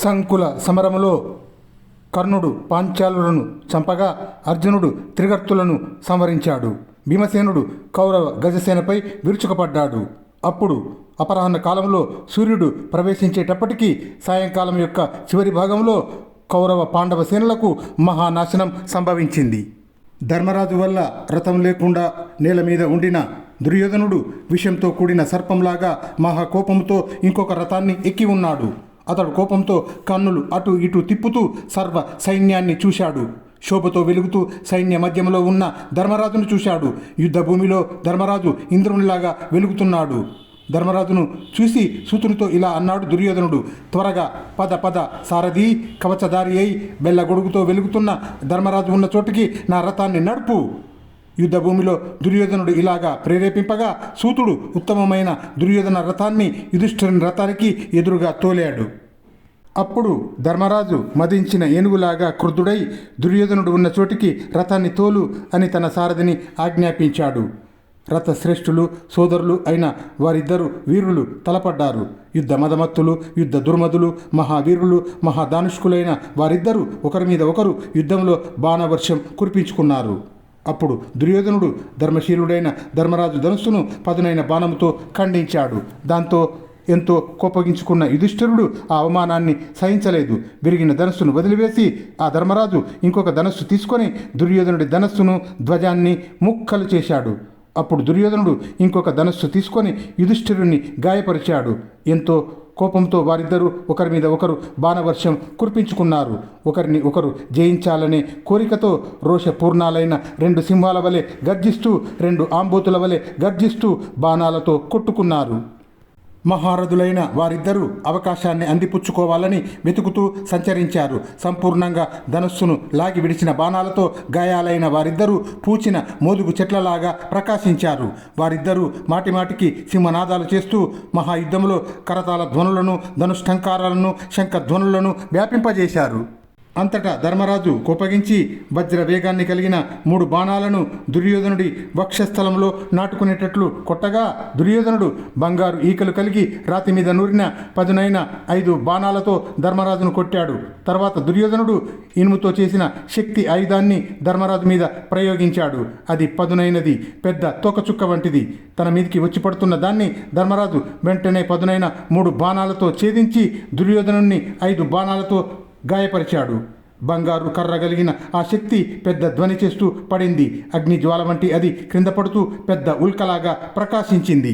సంకుల సమరములో కర్ణుడు పాంచాలులను చంపగా అర్జునుడు త్రిగర్తులను సంవరించాడు. భీమసేనుడు కౌరవ గజసేనపై విరుచుకుపడ్డాడు. అప్పుడు అపరాహ్న కాలంలో సూర్యుడు ప్రవేశించేటప్పటికీ సాయంకాలం యొక్క చివరి భాగంలో కౌరవ పాండవ సేనలకు మహానాశనం సంభవించింది. ధర్మరాజు వల్ల రథం లేకుండా నేల మీద ఉండిన దుర్యోధనుడు విషంతో కూడిన సర్పంలాగా మహాకోపంతో ఇంకొక రథాన్ని ఎక్కి ఉన్నాడు. అతడు కోపంతో కన్నులు అటు ఇటు తిప్పుతూ సర్వ సైన్యాన్ని చూశాడు. శోభతో వెలుగుతూ సైన్య మధ్యంలో ఉన్న ధర్మరాజును చూశాడు. యుద్ధ భూమిలో ధర్మరాజు ఇంద్రునిలాగా వెలుగుతున్నాడు. ధర్మరాజును చూసి సూతునితో ఇలా అన్నాడు దుర్యోధనుడు, త్వరగా పద పద సారథి, కవచధారి అయి బెల్లగొడుగుతో వెలుగుతున్న ధర్మరాజు ఉన్న చోటికి నా రథాన్ని నడుపు. యుద్ధ భూమిలో దుర్యోధనుడు ఇలాగా ప్రేరేపింపగా సూతుడు ఉత్తమమైన దుర్యోధన రథాన్ని యుధిష్ఠిరుని రథానికి ఎదురుగా తోలాడు. అప్పుడు ధర్మరాజు మదించిన ఏనుగులాగా క్రుద్ధుడై దుర్యోధనుడు ఉన్న చోటికి రథాన్ని తోలు అని తన సారథిని ఆజ్ఞాపించాడు. రథశ్రేష్ఠులు సోదరులు అయిన వారిద్దరు వీరులు తలపడ్డారు. యుద్ధ మదమత్తులు, యుద్ధ దుర్మదులు, మహావీరులు, మహాదానుష్కులైన వారిద్దరూ ఒకరి మీద ఒకరు యుద్ధంలో బాణవర్షం కురిపించుకున్నారు. అప్పుడు దుర్యోధనుడు ధర్మశీలుడైన ధర్మరాజు ధనుస్సును పదునైన బాణముతో ఖండించాడు. దాంతో ఎంతో కోపగించుకున్న యుధిష్ఠిరుడు ఆ అవమానాన్ని సహించలేదు. విరిగిన ధనస్సును వదిలివేసి ఆ ధర్మరాజు ఇంకొక ధనస్సు తీసుకొని దుర్యోధనుడి ధనస్సును ధ్వజాన్ని ముక్కలు చేశాడు. అప్పుడు దుర్యోధనుడు ఇంకొక ధనస్సు తీసుకొని యుధిష్ఠిరుణ్ణి గాయపరిచాడు. ఎంతో కోపంతో వారిద్దరూ ఒకరి మీద ఒకరు బాణవర్షం కురిపించుకున్నారు. ఒకరిని ఒకరు జయించాలనే కోరికతో రోషపూర్ణాలైన రెండు సింహాల వలె గర్జిస్తూ, రెండు ఆంబోతుల వలె గర్జిస్తూ బాణాలతో కొట్టుకున్నారు. మహారథులైన వారిద్దరూ అవకాశాన్ని అందిపుచ్చుకోవాలని వెతుకుతూ సంచరించారు. సంపూర్ణంగా ధనుస్సును లాగి విడిచిన బాణాలతో గాయాలైన వారిద్దరూ పూచిన మోదుగు చెట్లలాగా ప్రకాశించారు. వారిద్దరూ మాటిమాటికి సింహనాదాలు చేస్తూ మహాయుద్ధంలో కరతాళ ధ్వనులను, ధనుష్టంకారాలను, శంఖధ్వనులను వ్యాపింపజేశారు. అంతటా ధర్మరాజు కోపగించి వజ్ర వేగాన్ని కలిగిన 3 బాణాలను దుర్యోధనుడి వక్షస్థలంలో నాటుకునేటట్లు కొట్టగా దుర్యోధనుడు బంగారు ఈకలు కలిగి రాతి మీద నూరిన పదునైన 5 బాణాలతో ధర్మరాజును కొట్టాడు. తర్వాత దుర్యోధనుడు ఇనుముతో చేసిన శక్తి ఆయుధాన్ని ధర్మరాజు మీద ప్రయోగించాడు. అది పదునైనది, పెద్ద తోకచుక్క వంటిది. తన మీదికి వచ్చి పడుతున్న దాన్ని ధర్మరాజు వెంటనే పదునైన 3 బాణాలతో ఛేదించి దుర్యోధనుణ్ణి 5 బాణాలతో గాయపరిచాడు. బంగారు కర్ర కలిగిన ఆ శక్తి పెద్ద ధ్వని చేస్తూ పడింది. అగ్ని జ్వాల వంటి అది క్రింద పడుతూ పెద్ద ఉల్కలాగా ప్రకాశించింది.